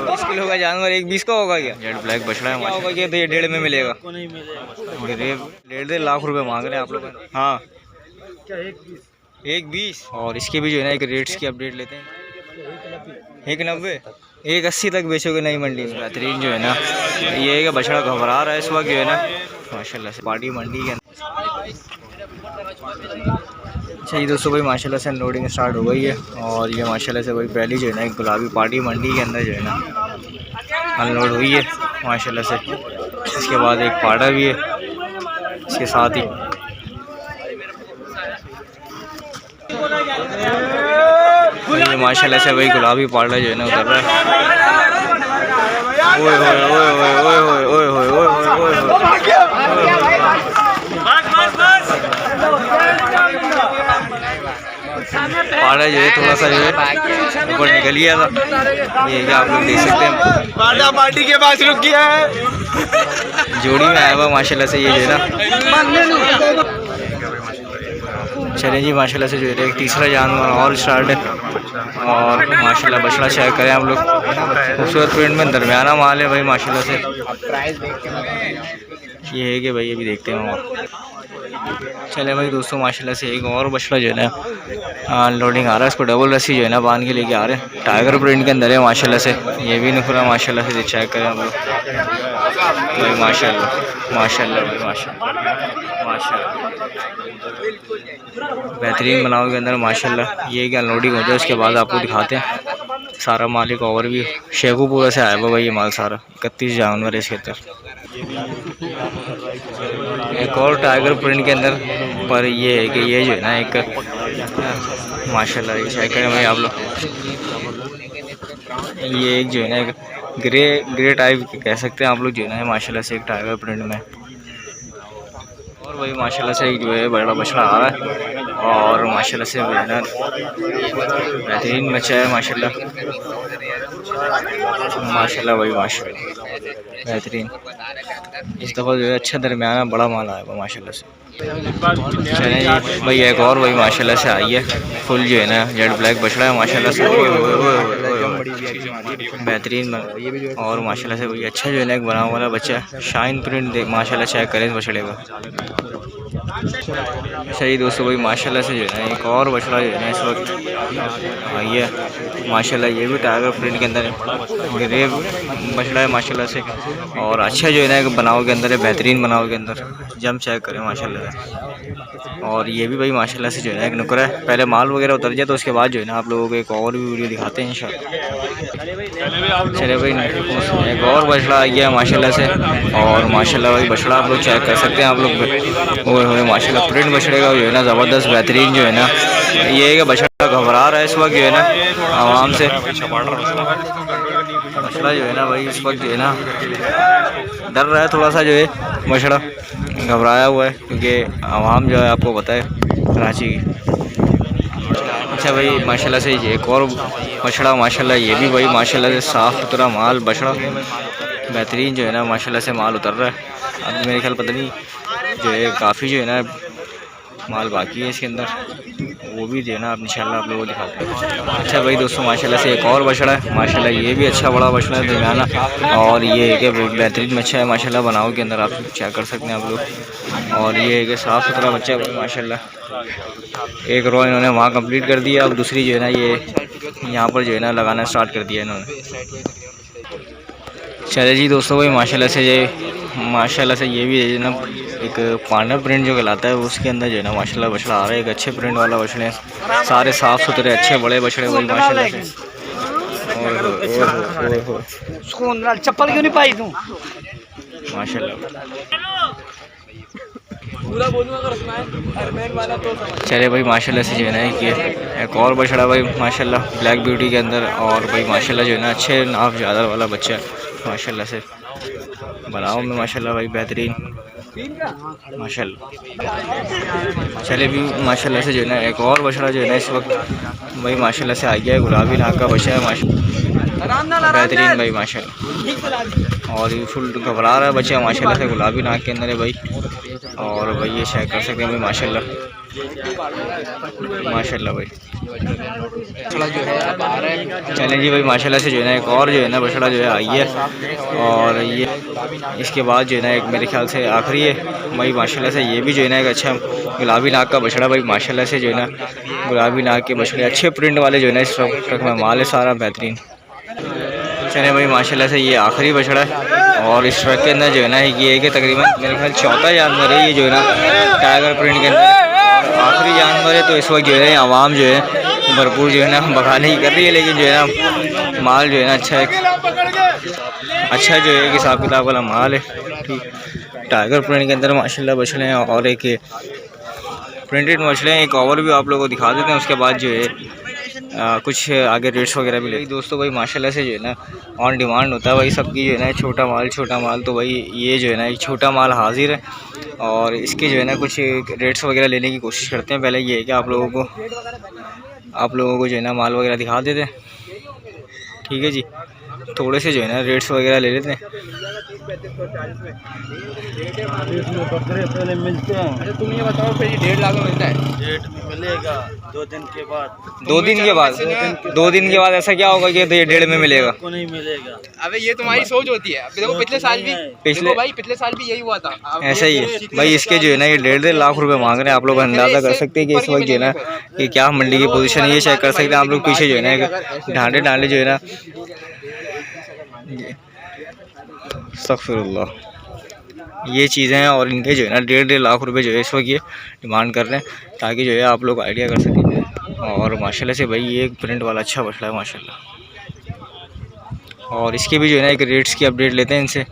20 kilo का जानवर, एक 20 का होगा क्या? जेड ब्लैक बछड़ा है, होगा क्या? तो ये 1.5 में मिलेगा। 1.5 लाख रुपए मांग रहे हैं आप लोग। हाँ क्या? 1.20। और इसके भी जो है ना एक रेट्स की अपडेट लेते हैं। 1.90, 1.80 तक बेचोगे नई मंडी में। बेहतरीन जो है ना ये है कि बछड़ा घबरा रहा है इस वक्त जो है ना माशाल्लाह से पार्टी मंडी के अंदर। अच्छा ये दोस्तों भाई माशाल्लाह से अनलोडिंग स्टार्ट हो गई है और ये माशाल्लाह से भाई पहली जो है ना एक गुलाबी पार्टी मंडी के अंदर जो है ना अनलोड हुई है माशाल्लाह से। इसके बाद एक पाड़ा भी है इसके साथ ही। ये माशाल्लाह से भाई गुलाबी पाड़ा जो है ना उतर रहा है। ओए ओए ओए ओए ओए ओए ओए ओए पाड़ा जो है थोड़ा सा जो है ऊपर निकल गया था। ये आप लोग देख सकते हैं पाड़ा पार्टी के पास रुक गया है। जोड़ी में आया हुआ माशाल्लाह से ये जो है ना। चलिए जी माशाल्लाह से जो है एक तीसरा जानवर और स्टार्ट है और माशाल्लाह बछड़ा चेक करें आप लोग। खूबसूरत प्रिंट में दरमियाना माल है भाई माशाल्लाह से। ये है कि भाई अभी देखते हैं वहाँ। चले भाई दोस्तों माशाल्लाह से एक और बछड़ा जो है ना लोडिंग आ रहा है। इसको डबल रस्सी जो है ना बांध के लेके आ रहे हैं। टाइगर प्रिंट के अंदर है माशाल्लाह से। ये भी नुकरा माशाल्लाह से चेक करें आप लोग भाई माशाल्लाह माशाल्लाह भाई माशाल्लाह माशाल्लाह बेहतरीन बनाओ के अंदर माशाल्लाह। ये क्या अनलोडिंग हो जाए उसके बाद आपको दिखाते हैं सारा मालिक और भी शेखुपुरा से आया हुआ भाई ये माल सारा। 31 जानवर है इसके अंदर। एक और टाइगर प्रिंट के अंदर पर ये है कि ये जो है ना एक माशाल्लाह ये चेक करें भाई आप लोग। ये एक जो है ना एक ग्रे टाइप कह सकते हैं आप लोग जो है ना माशाल्लाह से एक टाइगर प्रिंट में। और भाई माशाल्लाह से एक जो है बड़ा बछड़ा आ रहा है और माशाल्लाह से जो है ना बेहतरीन बच्चा है माशाल्लाह माशाल्लाह भाई माशाल्लाह बेहतरीन। इस दफ़ा जो है अच्छा दरमियाना बड़ा माल आया हुआ माशाल्लाह से। चलें जी भाई एक और भाई माशाल्लाह से आई है फुल जो है ना जेड ब्लैक बछड़ा है माशाल्लाह से बेहतरीन और माशाल्लाह से भाई अच्छा जो है ना एक बना वाला बच्चा है। शाइन प्रिंट माशाल्लाह चेक करें इस बछड़े का। सही दोस्तों भाई माशाल्लाह से जो है ना एक और बछड़ा जो है ना इस वक्त आई है माशाल्लाह। ये भी टाइगर प्रिंट के अंदर है। ग्रे बछड़ा है माशाल्लाह से और अच्छा जो है ना एक बनाव के अंदर है बेहतरीन बनाव के अंदर। जम चेक करें माशाल्लाह। और ये भी भाई माशाल्लाह से जो है ना एक नुकरा है। पहले माल वगैरह उतर जाए तो उसके बाद जो है ना आप लोगों को एक और भी वीडियो दिखाते हैं इंशाल्लाह। चले भाई एक और बछड़ा आ गया माशाल्लाह से और माशाल्लाह भाई बछड़ा आप लोग चेक कर सकते हैं आप लोग। ओए माशाल्लाह प्रिंट बछड़े का जो है ना ज़बरदस्त बेहतरीन जो है ना ये है कि बछड़ा घबरा रहा है इस वक्त जो है ना आवाम से। बछड़ा जो है ना भाई इस वक्त जो है ना डर रहा है थोड़ा सा जो है बछड़ा घबराया हुआ है क्योंकि आवाम जो है आपको पता है कराची की। अच्छा भाई माशाल्लाह से एक और बछड़ा माशाल्लाह ये भी भाई माशाल्लाह से साफ़ सुथरा माल बछड़ा बेहतरीन जो है ना माशाल्लाह से माल उतर रहा है। अब मेरे ख्याल पता नहीं जो है काफ़ी जो है ना माल बाकी है इसके अंदर वो भी जो है ना आप इंशाल्लाह आप लोगों को दिखाते हैं। अच्छा भाई दोस्तों माशाल्लाह से एक और बछड़ा है माशाल्लाह। ये भी अच्छा बड़ा बछड़ा है दरमियाना और ये है कि बेहतरीन बच्चा है माशाल्लाह बनाओ के अंदर आप चेक कर सकते हैं आप लोग। और ये है कि साफ़ सुथरा बच्चा है माशाल्लाह। एक रो इन्होंने वहाँ कंप्लीट कर दिया। अब दूसरी जो है ना ये यहाँ पर जो है ना लगाना स्टार्ट कर दिया इन्होंने। चले जी दोस्तों भाई माशाल्लाह से ये भी है ना एक पांडा प्रिंट जो कहलाता है उसके अंदर जो है ना माशाल्लाह बछड़ा आ रहा है। एक अच्छे प्रिंट वाला बछड़े सारे साफ़ सुथरे अच्छे बड़े बछड़े भाई माशाल्लाह से। चप्पल क्यों नहीं पाई तू माशाल्लाह। चले भाई माशाल्लाह से जो है ना एक और बछड़ा भाई माशाल्लाह ब्लैक ब्यूटी के अंदर और भाई माशाल्लाह जो है ना अच्छे नाफ ज़्यादा वाला बच्चा माशाल्लाह से बनाओ में माशाल्लाह भाई बेहतरीन माशाल्लाह। चले भी माशाल्लाह से जो है ना एक और बछड़ा जो है ना इस वक्त भाई माशाल्लाह से आ गया है। गुलाबी नाक का बच्चा है माशाल्लाह बेहतरीन भाई माशाल्लाह। और ये फुल घबरा रहा है बच्चा माशाल्लाह से गुलाबी नाक के अंदर है भाई। और भाई ये चेक कर सकते हैं भाई माशाल्लाह माशाल्लाह भाई। थोड़ा जो है अब आ रहा है। चलें जी भाई, माशाल्लाह से जो है ना एक और जो है ना बछड़ा जो है आई है, और ये इसके बाद जो है ना एक मेरे ख्याल से आखिरी है भाई। माशाल्लाह से ये भी जो है ना एक अच्छा गुलाबी नाक का बछड़ा भाई। माशाल्लाह से जो है ना गुलाबी नाक के बछड़े अच्छे प्रिंट वाले जो है ना इस ट्रक में माल है सारा बेहतरीन। चले भाई, माशाल्लाह से ये आखिरी बछड़ा है, और इस ट्रक के अंदर जो है ना ये कि तकरीबन मेरे ख्याल चौथा जानवर है ये जो है ना टाइगर प्रिंट के अंदर आखिरी जानवर है। तो इस वक्त जो है आवाम जो है भरपूर जो है ना बगाने ही कर रही है, लेकिन जो है ना माल जो है ना अच्छा जो है कि हिसाब किताब वाला माल है। ठीक, टाइगर प्रिंट के अंदर माशाल्लाह बछड़े हैं, और एक प्रिंटेड मछलियाँ एक और भी आप लोगों को दिखा देते हैं। उसके बाद जो है कुछ आगे रेट्स वगैरह भी ले दोस्तों भाई। माशाल्लाह से जो है ना ऑन डिमांड होता है भाई सबकी जो है ना छोटा माल। तो भाई ये जो है ना एक छोटा माल हाजिर है, और इसके जो है ना कुछ रेट्स वगैरह लेने की कोशिश करते हैं। पहले ये है कि आप लोगों को जो है ना माल वगैरह दिखा देते हैं। ठीक है जी, थोड़े से जो है ना रेट्स वगैरह ले लेते हैं। पहले मिलते हैं। अच्छा तुम ये बताओ फिर ये 1.5 लाख में मिलता है? डेट मिलेगा 2 दिन के बाद। 2 दिन के बाद? 2 दिन के बाद ऐसा क्या होगा कि ये 1.5 में मिलेगा? को नहीं मिलेगा। अबे ये तुम्हारी सोच होती है। देखो पिछले साल भी यही हुआ था। ऐसा ही है भाई। इसके जो है ना ये 1.5 लाख रुपए मांग रहे हैं। आप लोग अंदाज़ा कर सकते हैं कि इस वक्त जो है ना कि क्या मंडी की पोजीशन है, ये चेक कर सकते हैं आप लोग। पीछे जो है ना ढांडे जो है ना अस्तगफिरुल्लाह ये चीज़ें हैं, और इनके जो है ना 1.5 लाख रुपए जो है इस वक्त ये डिमांड कर रहे हैं, ताकि जो है आप लोग आइडिया कर सकें। और माशाल्लाह से भाई ये एक प्रिंट वाला अच्छा बछड़ा है माशाल्लाह। और इसके भी जो है ना एक रेट्स की अपडेट लेते हैं इनसे।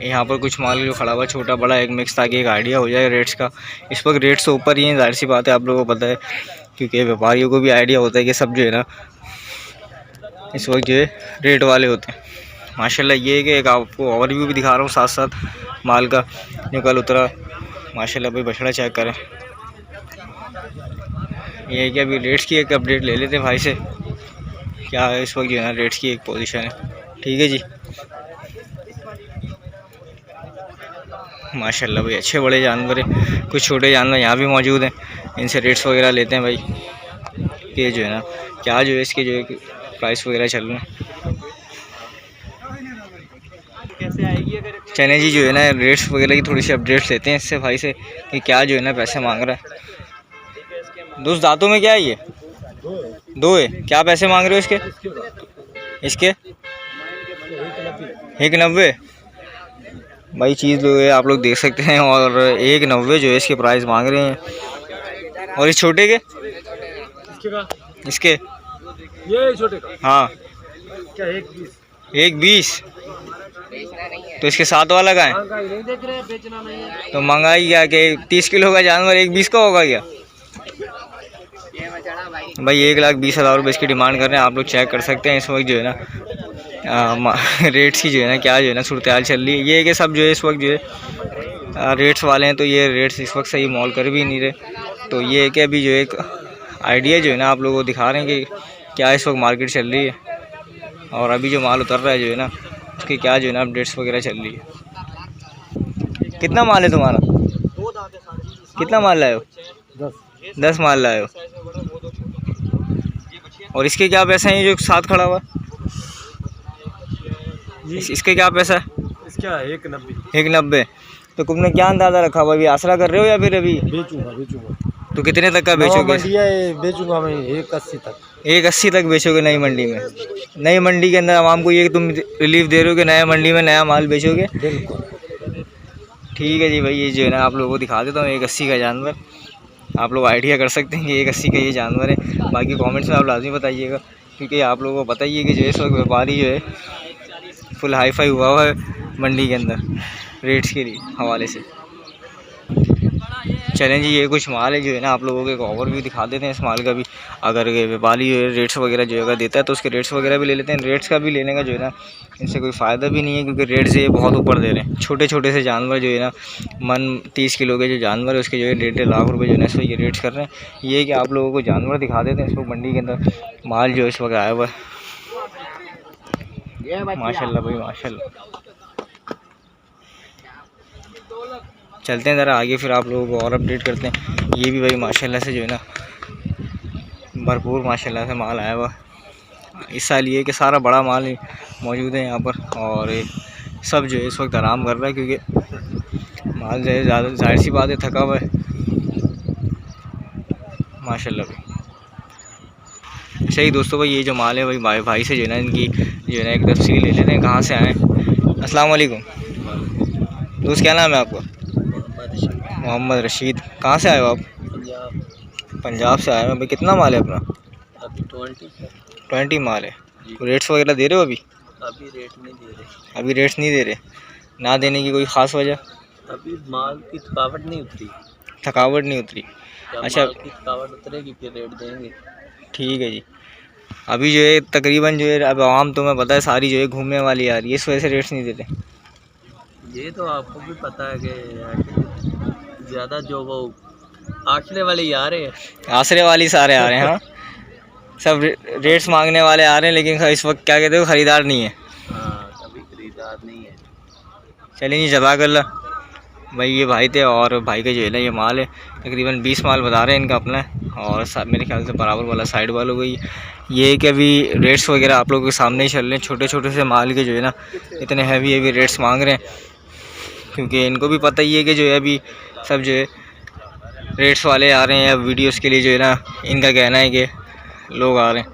यहाँ पर कुछ माल जो खड़ा हुआ छोटा बड़ा एक मिक्स, ताकि एक आइडिया हो जाए रेट्स का। इस वक्त रेट्स तो ऊपर ही हैं, जाहिर सी बात है, आप लोगों को पता है, क्योंकि व्यापारियों को भी आइडिया होता है कि सब जो है ना इस वक्त जो है रेट वाले होते हैं। माशाल्लाह ये है कि एक आपको ओवरव्यू भी दिखा रहा हूँ साथ साथ माल का जो कल उतरा। माशाल्लाह भाई बछड़ा चेक करें। ये है कि अभी रेट्स की एक अपडेट ले लेते हैं भाई से, क्या है इस वक्त जो है ना रेट्स की एक पोजीशन है। ठीक है जी, माशाल्लाह भाई अच्छे बड़े जानवर हैं, कुछ छोटे जानवर यहाँ भी मौजूद हैं। इनसे रेट्स वगैरह लेते हैं भाई कि जो है ना क्या जो है इसके जो है प्राइस वगैरह चल रहे हैं। चने जी जो है ना रेट्स वगैरह की थोड़ी सी अपडेट्स लेते हैं इससे भाई से कि क्या जो है ना पैसे मांग रहा है। दोस्त दांतों में क्या है ये? 2 है। क्या पैसे मांग रहे हो इसके? 190 भाई चीज़ जो है आप लोग देख सकते हैं, और 190 जो है इसके प्राइस मांग रहे हैं। और इस छोटे के इसके ये छोटे का हाँ क्या 120 तो इसके साथ वाला का है? नहीं देख रहे, बेचना नहीं है तो महंगाई क्या कि 30 किलो का जानवर 120 का होगा क्या भाई? 1,20,000 रुपये इसकी डिमांड कर रहे हैं। आप लोग चेक कर सकते हैं इस वक्त जो है ना रेट्स की जो है ना क्या जो है ना सूरत हाल चल रही है। ये है कि सब जो है इस वक्त जो है रेट्स वाले हैं, तो ये रेट्स इस वक्त सही मॉल कर भी नहीं रहे। तो ये है कि अभी जो एक आइडिया जो है ना आप लोगों को दिखा रहे हैं कि क्या इस वक्त मार्केट चल रही है, और अभी जो माल उतर रहा है जो है ना उसकी क्या जो है ना अपडेट्स वगैरह चल रही है। कितना माल है तुम्हारा? कितना माल लाए हो? 10 माल लाए हो। और इसके क्या पैसा है जो साथ खड़ा हुआ? इसके क्या पैसा है? इसका 190 190। तो तुमने क्या अंदाज़ा रखा हुआ? अभी आसरा कर रहे हो या फिर अभी बेचूंगा तो कितने तक का बेचोगे? बेचूंगा मैं 180 तक। 180 तक बेचोगे नई मंडी में? नई मंडी के अंदर आवाम को ये तुम रिलीफ दे रहे हो कि नया मंडी में नया माल बेचोगे? बिल्कुल ठीक है जी भाई। ये जो है ना आप लोगों को दिखा देता हूँ 180 का जानवर। आप लोग आइडिया कर सकते हैं कि 180 का ये जानवर है। बाकी कमेंट्स में आप लाजमी बताइएगा, क्योंकि आप लोगों को पता ही है कि जो इस वक्त व्यापारी जो है फुल हाई फाई हुआ है मंडी के अंदर रेट्स के लिए हवाले से। चलें जी, ये कुछ माल है जो है ना आप लोगों को एक ओवरव्यू दिखा देते हैं इस माल का भी। अगर व्यापारी रेट्स वगैरह जो है देता है तो उसके रेट्स वगैरह भी ले लेते हैं। रेट्स का भी लेने का जो है ना इनसे कोई फ़ायदा भी नहीं है, क्योंकि रेट्स ये बहुत ऊपर दे रहे हैं। छोटे छोटे से जानवर जो है ना 30 किलो के जो जानवर है उसके जो है 1.5 लाख रुपये जो है ना इस वक्त ये रेट्स कर रहे हैं। ये है कि आप लोगों को जानवर दिखा देते हैं इस वक्त मंडी के अंदर माल जो इस वक्त आया हुआ है। माशाल्लाह भाई माशाल्लाह। चलते हैं ज़रा आगे, फिर आप लोगों को और अपडेट करते हैं। ये भी भाई माशाल्लाह से जो है ना भरपूर माशाल्लाह से माल आया हुआ इस साल। ये कि सारा बड़ा माल ही मौजूद है यहाँ पर, और सब जो है इस वक्त आराम कर रहा है क्योंकि माल जो है ज़्यादा जाहिर सी बात है थका हुआ है माशाल्लाह भाई। सही दोस्तों भाई, ये जो माल है भाई भाई से जो है ना इनकी जो है ना एक तफसील ले लेते हैं, कहाँ से आए। अस्सलाम वालेकुम दोस्त, क्या नाम है आपका? मोहम्मद रशीद। कहाँ से आए हो आप? पंजाब से आए हो भाई। कितना माल है अपना? अभी 20 माल है। रेट्स वगैरह दे रहे हो अभी? अभी रेट नहीं दे रहे। अभी रेट्स नहीं दे रहे, ना देने की कोई ख़ास वजह? अभी माल की थकावट नहीं उतरी। थकावट नहीं उतरी? अच्छा, माल की थकावट उतरेगी फिर रेट देंगे। ठीक है जी। अभी जो है तकरीबन जो है अब आवाम तुम्हें पता है सारी जो है घूमने वाली आ रही है, इस वजह से रेट्स नहीं देते। ये तो आपको भी पता है कि ज़्यादा जो वो आशरे वाले ही आ रहे हैं। आसरे वाली सारे आ रहे हैं। हाँ, सब रेट्स मांगने वाले आ रहे हैं, लेकिन इस वक्त क्या कहते हो ख़रीदार नहीं है। हाँ, कभी खरीदार नहीं है। चलिए जी, जज़ाकल्लाह भाई। ये भाई थे और भाई का जो है ना ये माल है तकरीबन 20 माल बता रहे हैं इनका अपना है, और मेरे ख्याल से बराबर वाला साइड वालों को ये है कि अभी रेट्स वगैरह आप लोगों के सामने ही चल रहे हैं। छोटे छोटे से माल के जो है ना इतने हैवी रेट्स मांग रहे हैं, क्योंकि इनको भी पता ही है कि जो है अभी सब जो है रेट्स वाले आ रहे हैं। अब वीडियोस के लिए जो है ना इनका कहना है कि लोग आ रहे हैं।